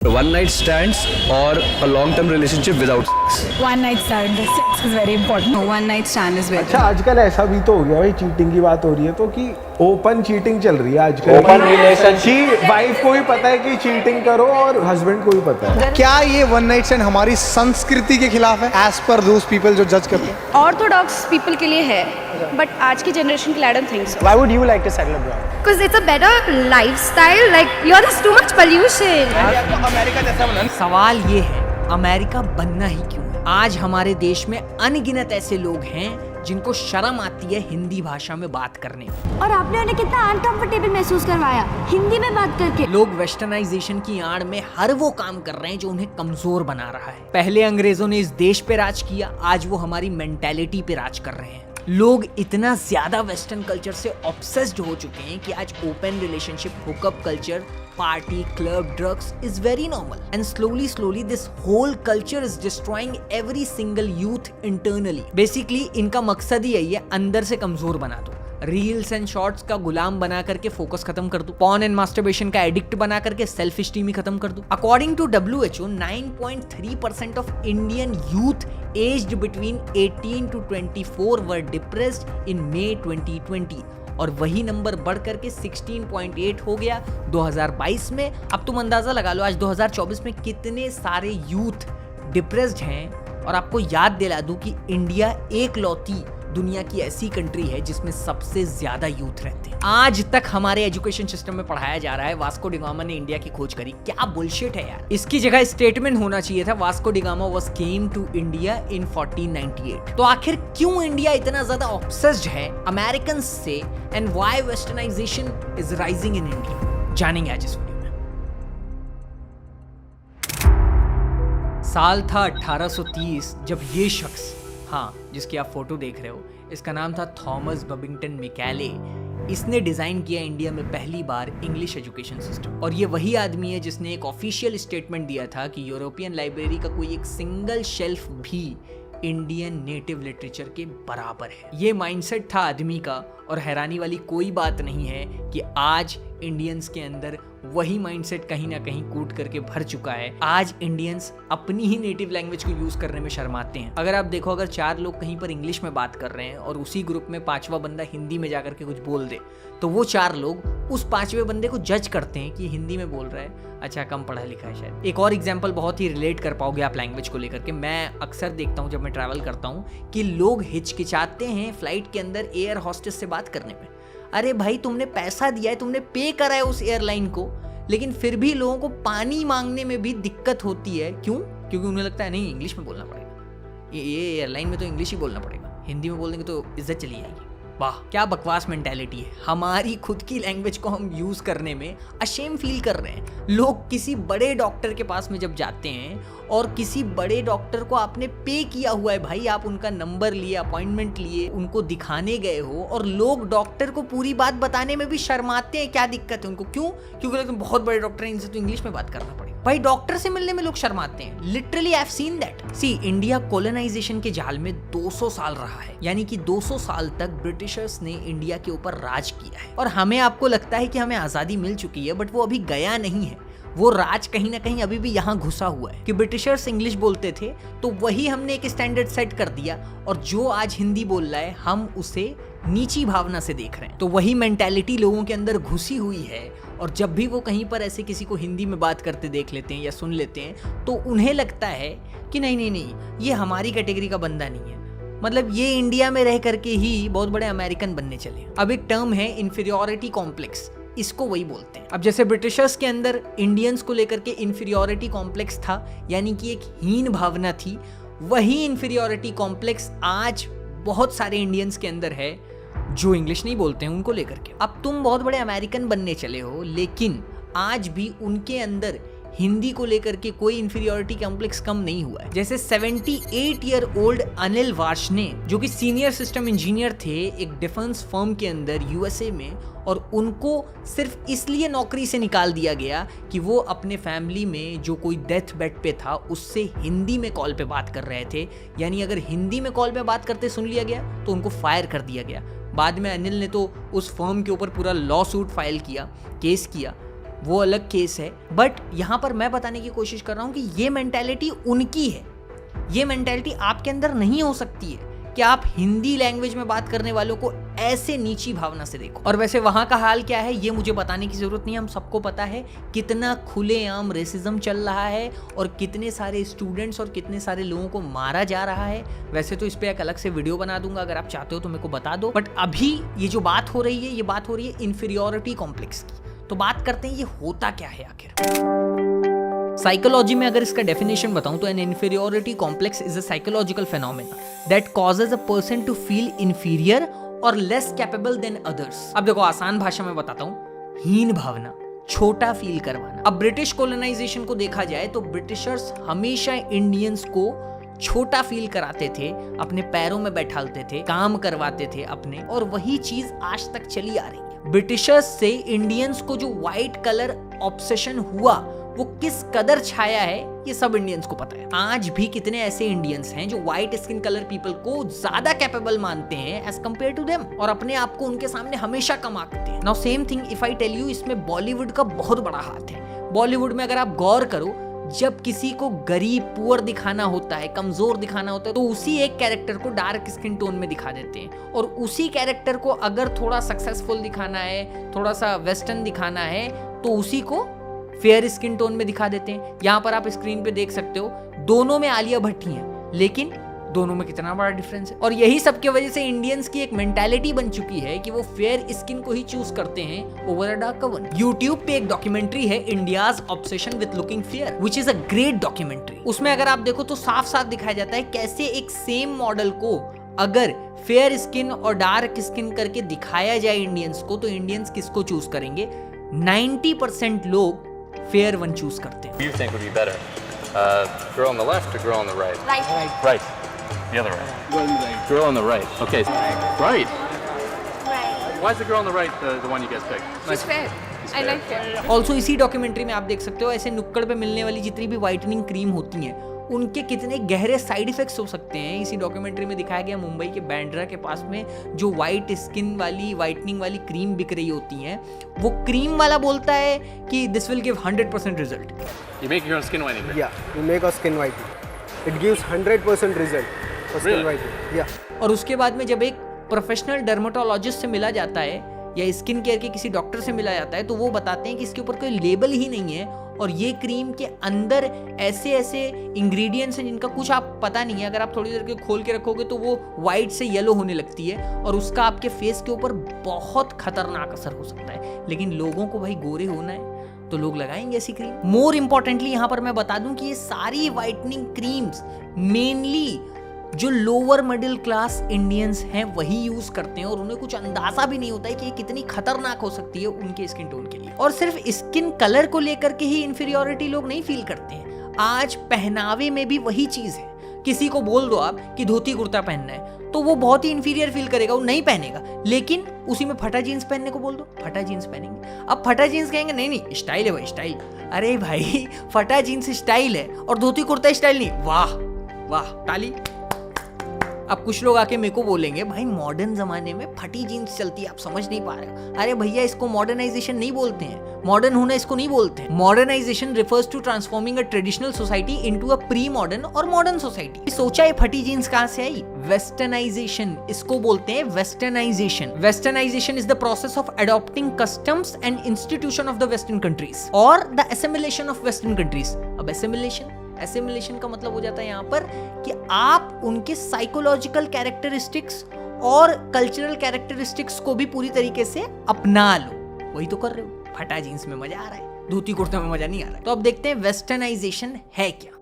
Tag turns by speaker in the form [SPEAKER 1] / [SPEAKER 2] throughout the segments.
[SPEAKER 1] One night stands or a long term relationship without sex?
[SPEAKER 2] One night stand, sex is very important.
[SPEAKER 3] No, one night stand is very
[SPEAKER 4] अच्छा आजकल ऐसा भी तो हो गया भाई, चीटिंग की बात हो रही है तो कि ओपन चीटिंग चल रही है आजकल।
[SPEAKER 5] ओपन रिलेशनशिप,
[SPEAKER 4] वाइफ को भी पता है कि चीटिंग करो और हस्बैंड को भी पता है।
[SPEAKER 5] क्या ये वन नाइट स्टैंड हमारी संस्कृति के खिलाफ है एज पर दोज पीपल जो जज करते हैं?
[SPEAKER 6] ऑर्थोडॉक्स पीपल के लिए है, बट आज की जनरेशन के लिए I don't think so.
[SPEAKER 5] Why would you like to settle abroad?
[SPEAKER 6] Because it's a better lifestyle. Like there's too much pollution.
[SPEAKER 5] America जैसा बनना।
[SPEAKER 3] सवाल ये है, अमेरिका बनना ही क्यों है? आज हमारे देश में अनगिनत ऐसे लोग हैं जिनको शर्म आती है हिंदी भाषा में बात करने में।
[SPEAKER 7] और आपने उन्हें कितना अनकंफर्टेबल महसूस करवाया हिंदी में बात करके।
[SPEAKER 3] लोग वेस्टर्नाइजेशन की आड़ में हर वो काम कर रहे हैं जो उन्हें कमजोर बना रहा है। पहले अंग्रेजों ने इस देश पे राज किया, आज वो हमारी मेंटेलिटी पे राज कर रहे हैं। लोग इतना ज्यादा वेस्टर्न कल्चर से ऑब्सेस्ड हो चुके हैं कि आज open relationship, hookup culture, party, club, drugs is very normal and slowly this whole culture is destroying every single youth internally. Basically इनका मकसद ही यही है, अंदर से कमजोर बना दो, रील्स एंड शॉर्ट्स का गुलाम बना करके फोकस खत्म कर दो, पॉर्न एंड मास्टरबेशन का एडिक्ट बना करके सेल्फ स्टीम ही खत्म कर दो। According to WHO, 9.3% of Indian youth aged between 18 to 24 were depressed in May 2020 और वही नंबर बढ़ करके 16.8 हो गया 2022 में। अब तुम अंदाजा लगा लो आज 2024 में कितने सारे यूथ डिप्रेस्ड हैं। और आपको याद दिला दूं कि इंडिया एकलौती दुनिया की ऐसी कंट्री है जिसमें सबसे ज्यादा यूथ रहते हैं। आज तक हमारे एजुकेशन सिस्टम में पढ़ाया जा रहा है वास्को डिगामा ने इंडिया की खोज करी। क्या बुलशिट है यार। इसकी जगह स्टेटमेंट होना चाहिए था, Vasco da Gama was came to India in 1498। तो आखिर क्यों इंडिया इतना ज्यादा ऑब्सेस्ड है अमेरिकन से and why westernisation is rising in India, जानेंगे आज इस वीडियो में। साल था 1830 जब ये शख्स, हाँ जिसकी आप फोटो देख रहे हो, इसका नाम था थॉमस बबिंगटन मैकेले। इसने डिजाइन किया इंडिया में पहली बार इंग्लिश एजुकेशन सिस्टम। और ये वही आदमी है जिसने एक ऑफिशियल स्टेटमेंट दिया था कि यूरोपियन लाइब्रेरी का कोई एक सिंगल शेल्फ भी इंडियन नेटिव लिटरेचर के बराबर है। ये माइंडसेट था आदमी का, और हैरानी वाली कोई बात नहीं है कि आज इंडियंस के अंदर वही माइंडसेट कहीं ना कहीं कूट करके भर चुका है। आज इंडियंस अपनी ही नेटिव लैंग्वेज को यूज करने में शर्माते हैं। अगर आप देखो, अगर 4 लोग कहीं पर इंग्लिश में बात कर रहे हैं और उसी ग्रुप में 5वां बंदा हिंदी में जाकर के कुछ बोल दे, तो वो 4 लोग उस 5वें बंदे को जज करते हैं कि हिंदी में बोल रहा है, अच्छा कम पढ़ा लिखा है शायद। एक और एग्जाम्पल बहुत ही रिलेट कर पाओगे आप लैंग्वेज को लेकर के। मैं अक्सर देखता हूँ जब मैं ट्रैवल करता हूँ कि लोग हिचकिचाते हैं फ्लाइट के अंदर एयर होस्टेस से बात करने में। अरे भाई, तुमने पैसा दिया है, तुमने पे करा है उस एयरलाइन को, लेकिन फिर भी लोगों को पानी मांगने में भी दिक्कत होती है। क्यों? क्योंकि उन्हें लगता है नहीं इंग्लिश में बोलना पड़ेगा, ये एयरलाइन में तो इंग्लिश ही बोलना पड़ेगा, हिंदी में बोल देंगे तो इज्जत चली जाएगी। वाह, क्या बकवास मेंटालिटी है। हमारी खुद की लैंग्वेज को हम यूज करने में अशेम फील कर रहे हैं। लोग किसी बड़े डॉक्टर के पास में जब जाते हैं और किसी बड़े डॉक्टर को आपने पे किया हुआ है, भाई आप उनका नंबर लिए, अपॉइंटमेंट लिए, उनको दिखाने गए हो, और लोग डॉक्टर को पूरी बात बताने में भी शर्माते हैं। क्या दिक्कत है उनको? क्यों? क्योंकि लगता है बहुत बड़े डॉक्टर हैं, इनसे तो इंग्लिश में बात करना पड़ेगा। भाई डॉक्टर से मिलने में लोग शर्माते हैं। Literally I have seen that. See, India colonisation के जाल में 200 साल रहा है, यानी कि 200 साल तक ब्रिटिशर्स ने इंडिया के ऊपर राज किया है। और हमें, आपको लगता है कि हमें आजादी मिल चुकी है, बट वो अभी गया नहीं है। वो राज कहीं ना कहीं अभी भी यहाँ घुसा हुआ है कि ब्रिटिशर्स इंग्लिश बोलते थे तो वही हमने एक स्टैंडर्ड सेट कर दिया, और जो आज हिंदी बोल रहा है हम उसे नीची भावना से देख रहे हैं। तो वही मेंटालिटी लोगों के अंदर घुसी हुई है, और जब भी वो कहीं पर ऐसे किसी को हिंदी में बात करते देख लेते हैं या सुन लेते हैं तो उन्हें लगता है कि नहीं, ये हमारी कैटेगरी का बंदा नहीं है, मतलब ये इंडिया में रह करके ही बहुत बड़े अमेरिकन बनने चले। अब एक टर्म है इंफीरियॉरिटी कॉम्प्लेक्स, इसको वही बोलते हैं। अब जैसे ब्रिटिशर्स के अंदर इंडियंस को लेकर के इंफीरियॉरिटी कॉम्प्लेक्स था, यानी कि एक हीन भावना थी, वही इंफीरियॉरिटी कॉम्प्लेक्स आज बहुत सारे इंडियंस के अंदर है जो इंग्लिश नहीं बोलते हैं उनको लेकर के। अब तुम बहुत बड़े अमेरिकन बनने चले हो, लेकिन आज भी उनके अंदर हिंदी को लेकर के कोई इंफीरियॉरिटी कॉम्प्लेक्स कम नहीं हुआ है। जैसे 78 ईयर ओल्ड अनिल वार्ष्णे, जो कि सीनियर सिस्टम इंजीनियर थे एक डिफेंस फर्म के अंदर यूएसए में, और उनको सिर्फ इसलिए नौकरी से निकाल दिया गया कि वो अपने फैमिली में जो कोई डेथ बेड पे था उससे हिंदी में कॉल पे बात कर रहे थे। यानी अगर हिंदी में कॉल पे बात करते सुन लिया गया तो उनको फायर कर दिया गया। बाद में अनिल ने तो उस फर्म के ऊपर पूरा लॉ सूट फाइल किया, केस किया, वो अलग केस है। बट यहाँ पर मैं बताने की कोशिश कर रहा हूँ कि ये मेंटालिटी उनकी है, ये मेंटालिटी आपके अंदर नहीं हो सकती है कि आप हिंदी लैंग्वेज में बात करने वालों को ऐसे नीची भावना से देखो। और वैसे वहां का हाल क्या है ये मुझे बताने की जरूरत नहीं, हम सबको पता है कितना खुलेआम रेसिज्म चल रहा है और कितने सारे स्टूडेंट्स और कितने सारे लोगों को मारा जा रहा है। वैसे तो इस पे एक अलग से वीडियो बना दूंगा, अगर आप चाहते हो तो मेरे को बता दो। बट अभी ये जो बात हो रही है ये बात हो रही है इंफीरियोरिटी कॉम्प्लेक्स की। तो बात करते हैं ये होता क्या है आखिर। साइकोलॉजी में अगर इसका डेफिनेशन बताऊं तो an inferiority complex is a psychological phenomena that causes a person to feel inferior और लेस कैपेबल देन अदर्स। अब देखो आसान भाषा में बताता हूं, हीन भावना, छोटा फील करवाना। अब ब्रिटिश कॉलोनाइजेशन को देखा जाए तो ब्रिटिशर्स हमेशा इंडियंस को छोटा फील कराते थे, अपने पैरों में बैठालते थे, काम करवाते थे अपने, और वही चीज आज तक चली आ रही है। ब्रिटिशर्स से इंडियंस को जो व्हाइट कलर ऑब्सेशन हुआ वो किस कदर छाया है ये सब इंडियंस को पता है। आज भी कितने ऐसे इंडियंस हैं जो व्हाइट स्किन कलर पीपल को ज्यादा कैपेबल मानते हैं एज कंपेयर टू देम, और अपने आप को उनके सामने हमेशा कम आंकते हैं। Now same thing if I tell you, इसमें बॉलीवुड का बहुत बड़ा हाथ है। बॉलीवुड में अगर आप गौर करो, जब किसी को गरीब पुअर दिखाना होता है, कमजोर दिखाना होता है, तो उसी एक कैरेक्टर को डार्क स्किन टोन में दिखा देते हैं, और उसी कैरेक्टर को अगर थोड़ा सक्सेसफुल दिखाना है, थोड़ा सा वेस्टर्न दिखाना है, तो उसी को फेयर स्किन टोन में दिखा देते हैं। यहां पर आप स्क्रीन पे देख सकते हो दोनों में आलिया भट्ट ही है, लेकिन दोनों में कितना बड़ा डिफरेंस है। और यही सब की वजह से इंडियंस की एक मेंटालिटी बन चुकी है कि वो फेयर स्किन को ही चूज करते हैं over a dark one. YouTube पे एक डॉक्यूमेंट्री है, India's obsession with looking fair, which is a great documentary. उसमें अगर आप देखो तो साफ साफ दिखाया जाता है कैसे एक सेम मॉडल को अगर फेयर स्किन और डार्क स्किन करके दिखाया जाए इंडियंस को, तो इंडियंस किसको चूज करेंगे? 90% लोग फेयर वन चूज करते हैं।
[SPEAKER 8] You think would be better? Girl on the left or girl on the right?
[SPEAKER 7] Right.
[SPEAKER 8] Right. The other right. Girl on the right. Okay. Right. Why is the girl on the right the one you guys picked?
[SPEAKER 6] She's fair. I like fair.
[SPEAKER 3] Also इसी documentary में आप देख सकते हो ऐसे नुक्कड़ पे मिलने वाली जितनी भी व्हाइटनिंग क्रीम होती हैं उनके कितने गहरे साइड इफेक्ट्स हो सकते हैं। इसी डॉक्यूमेंट्री में दिखाया गया मुंबई के बैंड्रा के पास में जो व्हाइट स्किन वाली व्हाइटनिंग वाली क्रीम बिक रही होती हैं, वो क्रीम वाला बोलता है कि this will give 100% result.
[SPEAKER 8] You make your own skin whitening.
[SPEAKER 9] Yeah, you make a skin whitening. It gives 100% result for skin
[SPEAKER 8] Really?
[SPEAKER 9] whitening. Yeah.
[SPEAKER 3] और उसके बाद में जब एक प्रोफेशनल डर्मेटोलॉजिस्ट से मिला जाता है या स्किन केयर के किसी डॉक्टर से मिला जाता है, तो वो बताते हैं कि इसके ऊपर कोई लेबल ही नहीं है और ये क्रीम के अंदर ऐसे ऐसे इंग्रेडिएंट्स हैं जिनका कुछ आप पता नहीं है। अगर आप थोड़ी देर के खोल के रखोगे तो वो वाइट से येलो होने लगती है और उसका आपके फेस के ऊपर बहुत खतरनाक असर हो सकता है। लेकिन लोगों को भाई गोरे होना है तो लोग लगाएंगे ऐसी क्रीम। मोर इंपॉर्टेंटली यहाँ पर मैं बता दूं कि ये सारी वाइटनिंग क्रीम्स मेनली जो लोअर मिडिल क्लास इंडियंस हैं वही यूज करते हैं और उन्हें कुछ अंदाजा भी नहीं होता है कि ये कितनी खतरनाक हो सकती है उनके स्किन टोन के लिए। और सिर्फ स्किन कलर को लेकर के ही इंफीरियोरिटी लोग नहीं फील करते हैं, आज पहनावे में भी वही चीज है। किसी को बोल दो आप कि धोती कुर्ता पहनना है तो वो बहुत ही इंफीरियर फील करेगा, वो नहीं पहनेगा। लेकिन उसी में फटा जीन्स पहनने को बोल दो, फटा जीन्स पहनेंगे। अब फटा जीन्स कहेंगे नहीं नहीं स्टाइल है भाई स्टाइल। अरे भाई फटा जीन्स स्टाइल है और धोती कुर्ता स्टाइल नहीं, वाह वाह ताली। अब कुछ लोग आके मेरे को बोलेंगे भाई मॉडर्न जमाने में फटी जीन्स चलती है, आप समझ नहीं पा रहे हो। अरे भैया इसको मॉडर्नाइजेशन नहीं बोलते हैं, मॉडर्न होना इसको नहीं बोलते हैं। Modernisation refers to transforming a traditional society into a pre modern और मॉडर्न सोसाइटी। सोचा है फटी जीन्स कहां से आई? वेस्टर्नाइजेशन, इसको बोलते हैं westernisation. Westernisation is the process of adopting customs and institution of the western countries और the assimilation of western countries. अब एसिमिलेशन का मतलब हो जाता है यहाँ पर कि आप उनके साइकोलॉजिकल कैरेक्टरिस्टिक्स और कल्चरल कैरेक्टरिस्टिक्स को भी पूरी तरीके से अपना लो। वही तो कर रहे हो। फटा जीन्स में मजा आ रहा है, धोती कुर्ते में मजा नहीं आ रहा है। तो अब देखते हैं वेस्टर्नाइजेशन है क्या।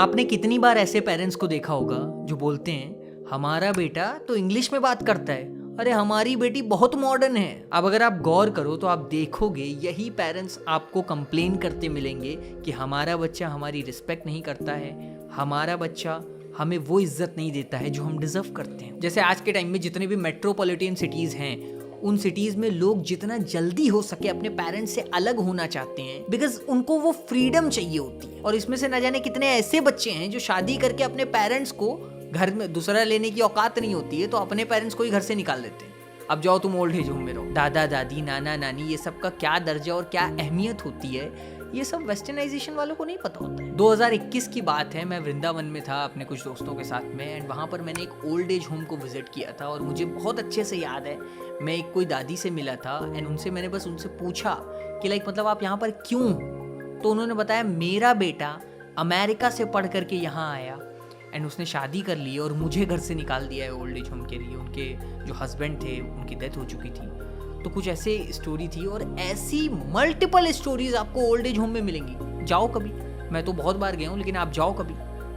[SPEAKER 3] आपने कितनी बार ऐसे पेरेंट्स को देखा होगा जो बोलते हैं हमारा बेटा तो इंग्लिश में बात करता है, अरे हमारी बेटी बहुत मॉडर्न है। अब अगर आप गौर करो तो आप देखोगे यही पेरेंट्स आपको कंप्लेन करते मिलेंगे कि हमारा बच्चा हमारी रिस्पेक्ट नहीं करता है, हमारा बच्चा हमें वो इज्जत नहीं देता है जो हम डिजर्व करते हैं। जैसे आज के टाइम में जितने भी मेट्रोपॉलिटन सिटीज हैं उन सिटीज में लोग जितना जल्दी हो सके अपने पेरेंट्स से अलग होना चाहते हैं, बिकॉज उनको वो फ्रीडम चाहिए होती है। और इसमें से न जाने कितने ऐसे बच्चे हैं जो शादी करके अपने पेरेंट्स को घर में दूसरा लेने की औकात नहीं होती है तो अपने पेरेंट्स को ही घर से निकाल देते हैं। अब जाओ तुम ओल्ड एज होम में रहो, दादा दादी नाना नानी ये सब का क्या दर्जा और क्या अहमियत होती है, ये सब वेस्टर्नाइजेशन वालों को नहीं पता होता है। 2021 की बात है, मैं वृंदावन में था अपने कुछ दोस्तों के साथ में, एंड वहाँ पर मैंने एक ओल्ड एज होम को विजिट किया था और मुझे बहुत अच्छे से याद है, मैं एक कोई दादी से मिला था एंड मैंने बस उनसे पूछा कि लाइक मतलब आप यहाँ पर क्यों, तो उन्होंने बताया मेरा बेटा अमेरिका से पढ़ करके यहाँ आया एंड उसने शादी कर ली और मुझे घर से निकाल दिया है ओल्ड एज होम के लिए। उनके जो हस्बैंड थे उनकी डेथ हो चुकी थी, तो कुछ ऐसे स्टोरी थी और ऐसी मल्टीपल स्टोरीज आपको ओल्ड एज होम में मिलेंगी। जाओ कभी, मैं तो बहुत बार गया हूँ, लेकिन आप जाओ कभी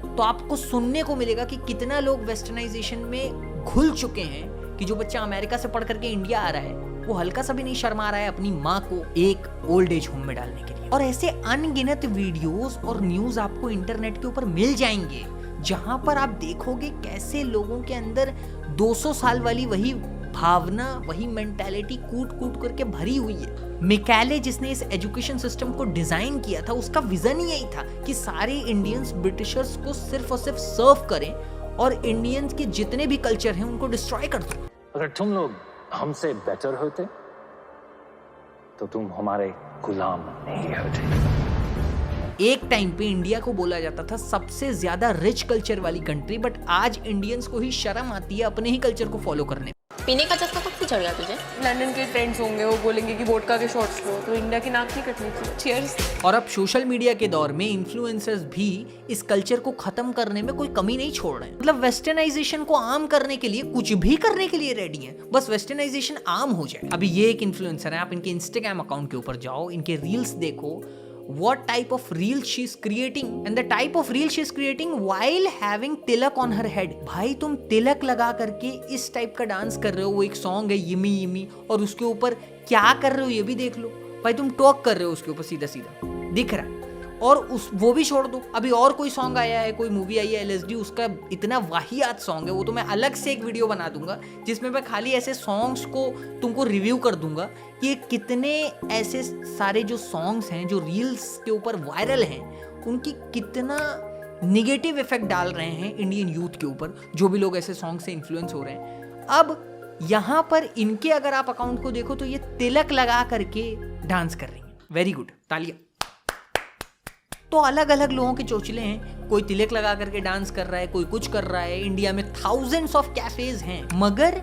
[SPEAKER 3] तो आपको सुनने को मिलेगा कि कितना लोग वेस्टर्नाइजेशन में घुल चुके हैं कि जो बच्चा अमेरिका से पढ़ करके इंडिया आ रहा है वो हल्का सा भी नहीं शर्मा रहा है अपनी माँ को एक ओल्ड एज होम में डालने के लिए। और ऐसे अनगिनत वीडियोस और न्यूज आपको इंटरनेट के ऊपर मिल जाएंगे जहां पर आप देखोगे कैसे लोगों के अंदर 200 साल वाली वही भावना, वही मेंटालिटी कूट कूट करके भरी हुई है। मिकैले जिसने इस एजुकेशन सिस्टम को डिजाइन किया था, उसका विजन ही यही था कि सारे इंडियंस ब्रिटिशर्स को सिर्फ और सिर्फ सर्व करें और इंडियंस के जितने भी कल्चर हैं उनको डिस्ट्रॉय कर दो।
[SPEAKER 10] अगर तुम लोग हमसे बेटर होते तो तुम हमारे गुलाम नहीं होते।
[SPEAKER 3] एक टाइम पे इंडिया को बोला जाता था सबसे ज्यादा रिच कल्चर वाली कंट्री, बट आज इंडियंस को ही शर्म आती है अपने ही कल्चर को फॉलो करने।
[SPEAKER 11] पीने का चस्का कब से चढ़ गया तुझे? लंदन के फ्रेंड्स होंगे, वो बोलेंगे कि वोडका के शॉट्स लो, तो इंडिया की नाक नहीं कटनी चाहिए। चीयर्स।
[SPEAKER 3] और अब सोशल मीडिया के दौर में इन्फ्लुएंसर्स भी इस कल्चर को खत्म करने में कोई कमी नहीं छोड़ रहे हैं। मतलब वेस्टर्नाइजेशन को आम करने के लिए कुछ भी करने के लिए रेडी हैं, बस वेस्टर्नाइजेशन आम हो जाए। अभी ये एक इन्फ्लुएंसर है, आप इनके इंस्टाग्राम अकाउंट के ऊपर जाओ, इनके रील्स देखो, what type of reel she is creating and the type of reel she is creating while having tilak on her head। भाई तुम तिलक लगा करके इस टाइप का डांस कर रहे हो, वो एक सॉन्ग है यिमी यिमी, और उसके ऊपर क्या कर रहे हो ये भी देख लो। भाई तुम टॉक कर रहे हो उसके ऊपर सीधा सीधा दिख रहा है। और वो भी छोड़ दो, अभी और कोई सॉन्ग आया है, कोई मूवी आई है LSD, उसका इतना वाहियात सॉन्ग है, वो तो मैं अलग से एक वीडियो बना दूंगा जिसमें मैं खाली ऐसे सॉन्ग्स को तुमको रिव्यू कर दूंगा कि कितने ऐसे सारे जो सॉन्ग्स हैं जो रील्स के ऊपर वायरल हैं उनकी कितना निगेटिव इफेक्ट डाल रहे हैं इंडियन यूथ के ऊपर, जो भी लोग ऐसे सॉन्ग से इन्फ्लुएंस हो रहे हैं। अब यहाँ पर इनके अगर आप अकाउंट को देखो तो ये तिलक लगा करके डांस कर रही हैं। वेरी गुड, तालियां। तो अलग अलग लोगों के चोचले हैं, कोई तिलक लगा करके डांस कर रहा है, कोई कुछ कर रहा है। इंडिया में थाउजेंड्स ऑफ कैफेज हैं, मगर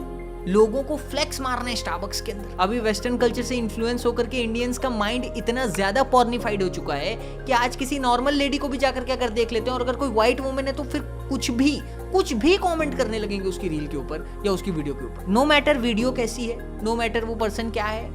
[SPEAKER 3] लोगों को फ्लेक्स मारना है स्टारबक्स के अंदर। अभी वेस्टर्न कल्चर से इन्फ्लुएंस होकर के इंडियंस का माइंड इतना ज्यादा पॉर्निफाइड हो चुका है कि आज किसी नॉर्मल लेडी को भी जाकर के अगर देख लेते हैं और अगर कोई व्हाइट वुमन है तो फिर कुछ भी कमेंट करने लगेंगे उसकी रील के ऊपर या उसकी वीडियो के ऊपर। नो मैटर वीडियो कैसी है, नो मैटर वो पर्सन क्या है,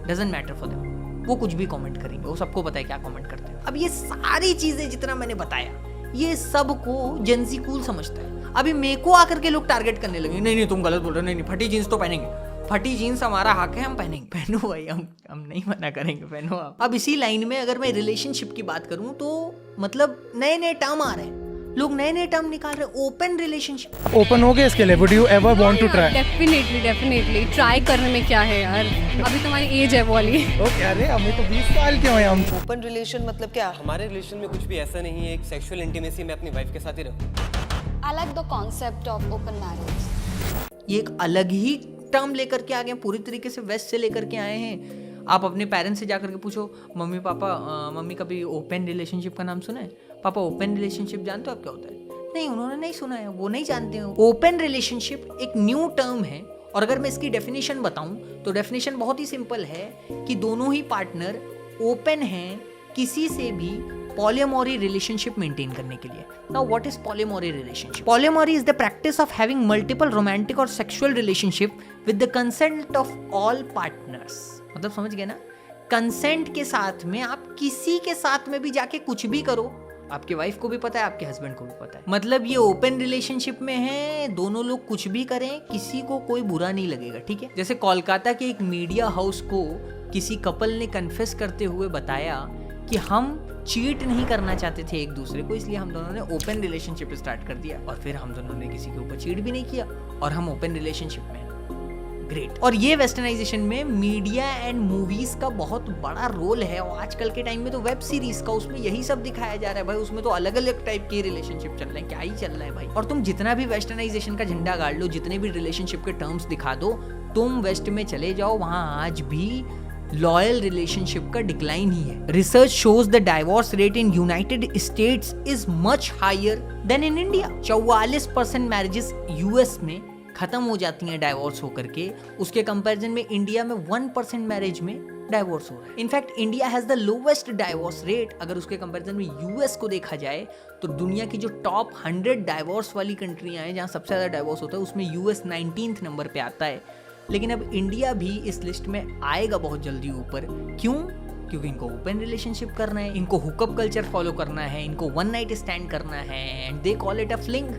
[SPEAKER 3] डजंट मैटर फॉर देम, वो कुछ भी कमेंट करेंगे, वो सबको पता है क्या कमेंट करते हैं। अब ये सारी चीजें जितना मैंने बताया ये सब को जेंजी कूल समझता है। अभी मेरे को आकर के लोग टारगेट करने लगे, नहीं तुम गलत बोल रहे हो, नहीं फटी जीन्स तो पहनेंगे, फटी जीन्स हमारा हक है, हम पहनेंगे। पहनो भाई, हम नहीं मना करेंगे, पहनो आप। अब इसी लाइन में अगर मैं रिलेशनशिप की बात करूं तो मतलब नए नए टर्म आ रहे हैं, लोग नए नए टर्म निकाल रहे हैं। ओपन रिलेशनशिप
[SPEAKER 5] ओपन हो गया इसके लिए, would you ever want to try?
[SPEAKER 11] Definitely try करने में क्या है यार, अभी तुम्हारी एज है वो वाली।
[SPEAKER 5] ओके, अरे हमें तो 20 साल के हैं हम।
[SPEAKER 9] ओपन रिलेशन मतलब क्या? हमारे रिलेशन में कुछ भी ऐसा नहीं है, एक सेक्सुअल इंटीमेसी मैं अपनी वाइफ के साथ ही रहूं।
[SPEAKER 7] I like the concept of open marriage।
[SPEAKER 3] ये एक अलग ही टर्म लेकर के आ गए, पूरी तरीके से वेस्ट से लेकर के आए हैं। आप अपने पेरेंट्स से जाकर के पूछो, मम्मी पापा, मम्मी कभी ओपन रिलेशनशिप का नाम सुना है? पापा ओपन रिलेशनशिप जानते हो आप क्या होता है? नहीं, उन्होंने नहीं सुना है, वो नहीं जानते हो। ओपन रिलेशनशिप एक न्यू टर्म है और अगर मैं इसकी डेफिनेशन बताऊं तो डेफिनेशन बहुत ही सिंपल है कि दोनों ही पार्टनर ओपन हैं किसी से भी पॉलीमोरी रिलेशनशिप मेंटेन करने के लिए। Now what is polyamory relationship? Polyamory is the practice of having multiple romantic और sexual relationship with the consent of all partners. मतलब समझ गए ना, कंसेंट के साथ में आप किसी के साथ में भी जाके कुछ भी करो, आपके वाइफ को भी पता है, आपके हस्बैंड को भी पता है। मतलब ये ओपन रिलेशनशिप में है, दोनों लोग कुछ भी करें, किसी को कोई बुरा नहीं लगेगा, ठीक है। जैसे कोलकाता के एक मीडिया हाउस को किसी कपल ने कन्फेस करते हुए बताया कि हम चीट नहीं करना चाहते थे एक दूसरे को, इसलिए हम दोनों ने ओपन रिलेशनशिप स्टार्ट कर दिया और फिर हम दोनों ने किसी के ऊपर चीट भी नहीं किया और हम ओपन रिलेशनशिप में। ग्रेट। और ये वेस्टर्नाइजेशन में मीडिया एंड मूवीज का बहुत बड़ा रोल है और आजकल के टाइम में तो वेब सीरीज का, उसमें यही सब दिखाया जा रहा है भाई। उसमें तो अलग अलग टाइप के रिलेशनशिप चल रहे हैं, क्या ही चल रहा है भाई। और तुम जितना भी वेस्टर्नाइजेशन का झंडा गाड़ लो, जितने भी रिलेशनशिप के टर्म्स दिखा दो, तुम वेस्ट में चले जाओ, वहां आज भी लॉयल रिलेशनशिप का डिक्लाइन ही है। Research shows the divorce rate in United States is much higher than in India. 44% marriages US में खत्म हो जाती हैं डाइवोर्स होकर के, उसके कंपैरिजन में इंडिया में 1% मैरिज में डाइवोर्स हो रहा है। In fact India has the lowest divorce rate. अगर उसके कंपैरिजन में यूएस को देखा जाए तो दुनिया की जो टॉप 100 डाइवोर्स वाली कंट्रियां हैं जहां सबसे ज्यादा डाइवोर्स होता है, उसमें यूएस 19th नंबर पे आता है। लेकिन अब इंडिया भी इस लिस्ट में आएगा बहुत जल्दी ऊपर। क्यों? क्योंकि इनको ओपन रिलेशनशिप करना है, इनको हुकअप कल्चर फॉलो करना है, इनको वन नाइट स्टैंड करना है, and they call it a fling.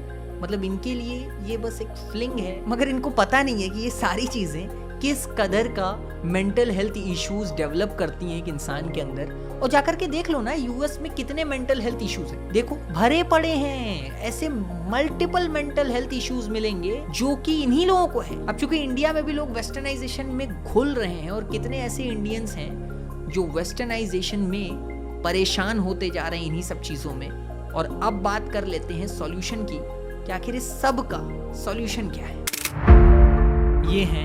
[SPEAKER 3] मतलब इनके लिए ये बस एक फ्लिंग है, मगर इनको पता नहीं है कि ये सारी चीजें किस कदर का मेंटल हेल्थ इश्यूज डेवलप करती हैं एक इंसान के अंदर। और जाकर के देख लो ना, यूएस में कितने मेंटल हेल्थ इश्यूज हैं, देखो भरे पड़े हैं, ऐसे मल्टीपल मेंटल हेल्थ इश्यूज मिलेंगे जो कि इन्हीं लोगों को है। अब चूंकि इंडिया में भी लोग वेस्टर्नाइजेशन में घुल रहे हैं, और कितने ऐसे इंडियंस हैं जो वेस्टर्नाइजेशन में परेशान होते जा रहे हैं इन्हीं सब चीजों में। और अब बात कर लेते हैं सॉल्यूशन की, कि आखिर इस सब का सॉल्यूशन क्या है। ये हैं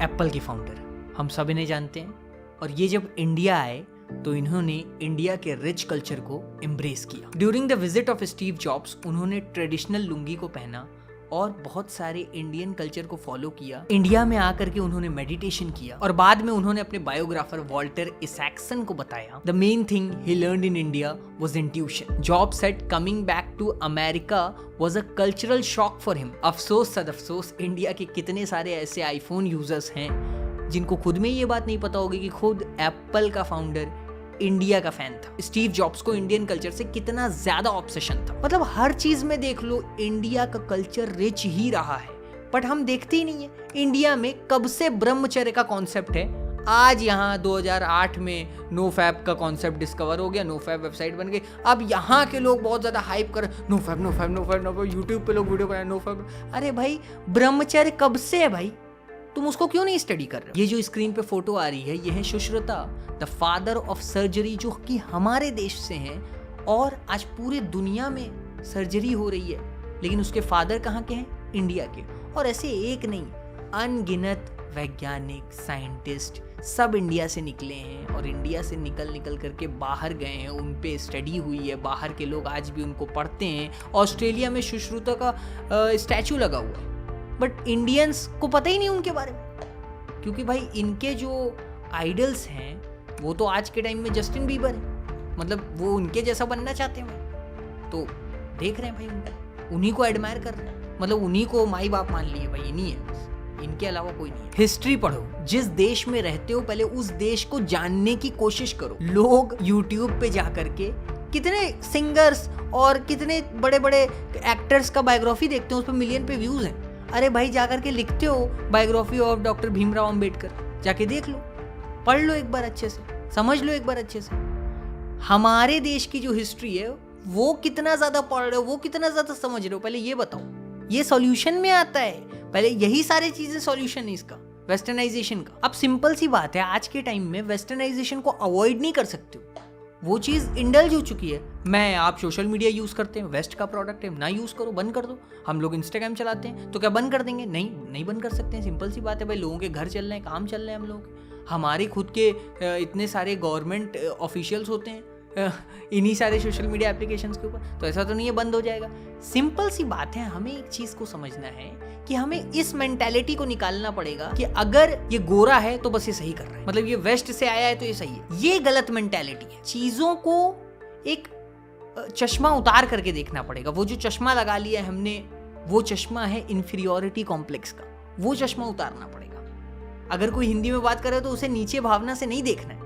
[SPEAKER 3] एप्पल के फाउंडर, हम सब इन्हें जानते हैं। और ये जब इंडिया आए तो इन्होंने इंडिया के रिच कल्चर को एम्ब्रेस किया। During the visit of Steve jobs उन्होंने ट्रेडिशनल लुंगी को पहना और बहुत सारे इंडियन कल्चर को फॉलो किया। इंडिया में आकर के उन्होंने मेडिटेशन किया, और बाद में उन्होंने अपने बायोग्राफर वॉल्टर इसैक्सन को बताया, the main thing he learned in India was intuition. Jobs said coming back to America was a cultural shock for him. अफसोस सद अफसोस, इंडिया के कितने सारे ऐसे आईफोन यूजर्स हैं जिनको खुद में ये बात नहीं पता होगी कि खुद एप्पल का फाउंडर इंडिया का फैन था। स्टीव जॉब्स को इंडियन कल्चर से कितना ज्यादा ऑब्सेशन था। मतलब हर चीज में देख लो, इंडिया का कल्चर रिच ही रहा है, बट हम देखते ही नहीं है। इंडिया में कब से ब्रह्मचर्य का कॉन्सेप्ट है, आज यहाँ 2008 में नो फैब का कॉन्सेप्ट डिस्कवर हो गया, नो फैब वेबसाइट बन गई। अब यहाँ के लोग बहुत ज्यादा हाइप कर no fap no fap no fap no fap, YouTube पे लोग वीडियो बनाए नो फैब। अरे भाई ब्रह्मचर्य कब से है भाई, तुम उसको क्यों नहीं स्टडी कर रहे हो? ये जो स्क्रीन पे फोटो आ रही है, ये है Sushruta, the father of surgery, जो कि हमारे देश से हैं, और आज पूरे दुनिया में सर्जरी हो रही है, लेकिन उसके फादर कहाँ के हैं? इंडिया के। और ऐसे एक नहीं, अनगिनत वैज्ञानिक साइंटिस्ट सब इंडिया से निकले हैं, और इंडिया से निकल करके बाहर गए हैं, उन पे स्टडी हुई है, बाहर के लोग आज भी उनको पढ़ते हैं। ऑस्ट्रेलिया में सुश्रुता का स्टैचू लगा हुआ है, बट इंडियंस को पता ही नहीं उनके बारे में, क्योंकि भाई इनके जो आइडल्स हैं वो तो आज के टाइम में जस्टिन बीबर है। मतलब वो उनके जैसा बनना चाहते हैं, तो देख रहे हैं भाई उनको, उन्हीं को एडमायर कर रहे हैं, मतलब उन्हीं को माई बाप मान लिए भाई, इन्हीं है बस, इनके अलावा कोई नहीं है। हिस्ट्री पढ़ो, जिस देश में रहते हो पहले उस देश को जानने की कोशिश करो। लोग यूट्यूब पे जा करके कितने सिंगर्स और कितने बड़े बड़े एक्टर्स का बायोग्राफी देखते हैं, उस पर मिलियन पे व्यूज हैं। अरे भाई जाकर के लिखते हो biography of doctor Bhimrao Ambedkar, जाके देख लो, पढ़ लो एक बार अच्छे से, समझ लो एक बार अच्छे से। हमारे देश की जो हिस्ट्री है वो कितना ज्यादा पढ़ रहे हो, वो कितना ज्यादा समझ रहे हो, पहले ये बताओ। ये सॉल्यूशन में आता है, पहले यही सारी चीजें सॉल्यूशन है इसका, वेस्टर्नाइजेशन का। अब सिंपल सी बात है, आज के टाइम में वेस्टर्नाइजेशन को अवॉइड नहीं कर सकते हो, वो चीज इंडल्ज हो चुकी है। मैं आप सोशल मीडिया यूज करते हैं, वेस्ट का प्रोडक्ट है, ना यूज करो, बंद कर दो। हम लोग इंस्टाग्राम चलाते हैं, तो क्या बंद कर देंगे? नहीं बंद कर सकते हैं, सिंपल सी बात है भाई। लोगों के घर चल रहे हैं, काम चल रहे हैं, हम लोग, हमारे खुद के इतने सारे गवर्नमेंट ऑफिशियल्स होते हैं इन्हीं सारे सोशल मीडिया एप्लीकेशंस के ऊपर, तो ऐसा तो नहीं है बंद हो जाएगा। सिंपल सी बात है, हमें एक चीज को समझना है कि हमें इस मेंटालिटी को निकालना पड़ेगा कि अगर ये गोरा है तो बस ये सही कर रहा है, मतलब ये वेस्ट से आया है तो ये सही है। ये गलत मेंटालिटी है। चीजों को एक चश्मा उतार करके देखना पड़ेगा। वो जो चश्मा लगा लिया है हमने, वो चश्मा है इंफीरियोरिटी कॉम्प्लेक्स का, वो चश्मा उतारना पड़ेगा। अगर कोई हिंदी में बात कर रहा है तो उसे नीचे भावना से नहीं देखना है।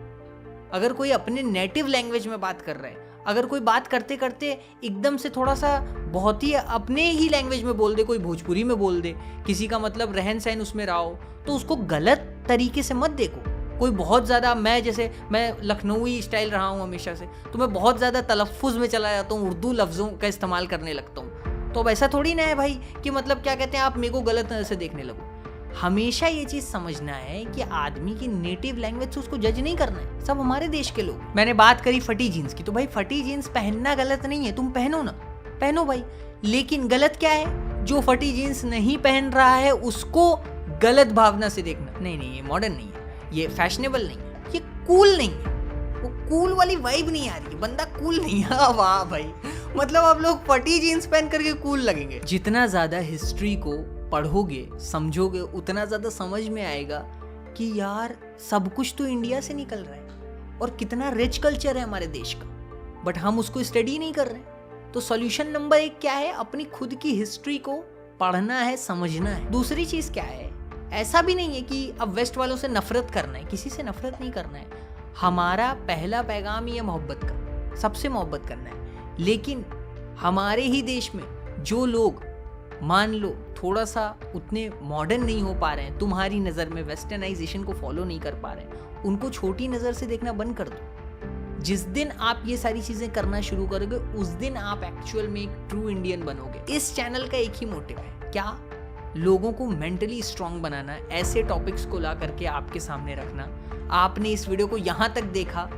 [SPEAKER 3] अगर कोई अपने नेटिव लैंग्वेज में बात कर रहा है, अगर कोई बात करते करते एकदम से थोड़ा सा बहुत ही अपने ही लैंग्वेज में बोल दे, कोई भोजपुरी में बोल दे, किसी का मतलब रहन सहन उसमें रहा हो, तो उसको गलत तरीके से मत देखो। कोई बहुत ज़्यादा, मैं लखनऊई स्टाइल रहा हूँ हमेशा से, तो मैं बहुत ज़्यादा तलफ़ुज़ में चला जाता हूँ, उर्दू लफ्ज़ों का इस्तेमाल करने लगता हूँ। तो अब ऐसा थोड़ी ना है भाई कि मतलब क्या कहते हैं, आप मेरे को गलत नज़र से देखने लगो। हमेशा ये चीज समझना है कि आदमी की नेटिव लैंग्वेज से उसको जज नहीं करना है। सब हमारे देश के लोग। मैंने बात करी फटी जीन्स की, तो भाई फटी जीन्स पहनना गलत नहीं है, तुम पहनो ना, पहनो भाई। लेकिन गलत क्या है? जो फटी जीन्स नहीं पहन रहा है उसको गलत भावना से देखना, नहीं नहीं ये मॉडर्न नहीं है, ये फैशनेबल नहीं है, ये कूल नहीं है, वो कूल वाली वाइब नहीं आ रही, बंदा कूल नहीं है। वाह भाई, मतलब आप लोग फटी जीन्स पहन करके कूल लगेंगे। जितना ज्यादा हिस्ट्री को पढ़ोगे समझोगे उतना ज्यादा समझ में आएगा कि यार सब कुछ तो इंडिया से निकल रहा है और कितना रिच कल्चर है हमारे देश का, बट हम उसको स्टडी नहीं कर रहे। तो सॉल्यूशन नंबर 1 क्या है? अपनी खुद की हिस्ट्री को पढ़ना है, समझना है। दूसरी चीज क्या है? ऐसा भी नहीं है कि अब वेस्ट वालों से नफरत करना है, किसी से नफरत नहीं करना है। हमारा पहला पैगाम ही है मोहब्बत का, सबसे मोहब्बत करना है। लेकिन हमारे ही देश में जो लोग मान लो थोड़ा सा उतने मॉडर्न नहीं हो पा रहे हैं, तुम्हारी नज़र में वेस्टर्नाइजेशन को फॉलो नहीं कर पा रहे हैं, उनको छोटी नज़र से देखना बंद कर दो। जिस दिन आप ये सारी चीज़ें करना शुरू करोगे उस दिन आप एक्चुअल में एक ट्रू इंडियन बनोगे। इस चैनल का एक ही मोटिव है, क्या? लोगों को मेंटली स्ट्रांग बनाना, ऐसे टॉपिक्स को ला करके आपके सामने रखना। आपने इस वीडियो को यहाँ तक देखा,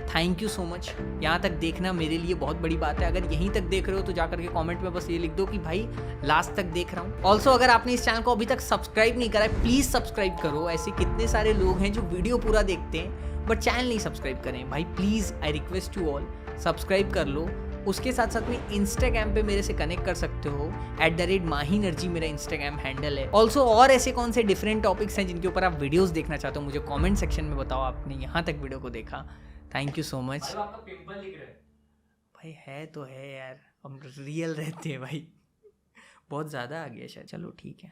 [SPEAKER 3] थैंक यू सो मच। यहाँ तक देखना मेरे लिए बहुत बड़ी बात है। अगर यहीं तक देख रहे हो तो जाकर के कमेंट में बस ये लिख दो कि भाई लास्ट तक देख रहा हूँ। ऑल्सो अगर आपने इस चैनल को अभी तक सब्सक्राइब नहीं करा है, प्लीज़ सब्सक्राइब करो। ऐसे कितने सारे लोग हैं जो वीडियो पूरा देखते हैं बट चैनल नहीं सब्सक्राइब करें। भाई please, I request you all, subscribe कर लो। उसके साथ साथ में इंस्टाग्राम पे मेरे से कनेक्ट कर सकते हो, @mahinergy मेरा इंस्टाग्राम हैंडल है। ऑल्सो और ऐसे कौन से डिफरेंट टॉपिक्स हैं जिनके ऊपर आप वीडियोस देखना चाहते हो, मुझे कमेंट सेक्शन में बताओ। आपने यहाँ तक वीडियो को देखा, थैंक यू सो मच।
[SPEAKER 8] आपका पिंपल दिख रहा है
[SPEAKER 3] भाई है तो है यार, हम रियल रहते हैं भाई, बहुत ज़्यादा आ गया शायद, चलो ठीक है।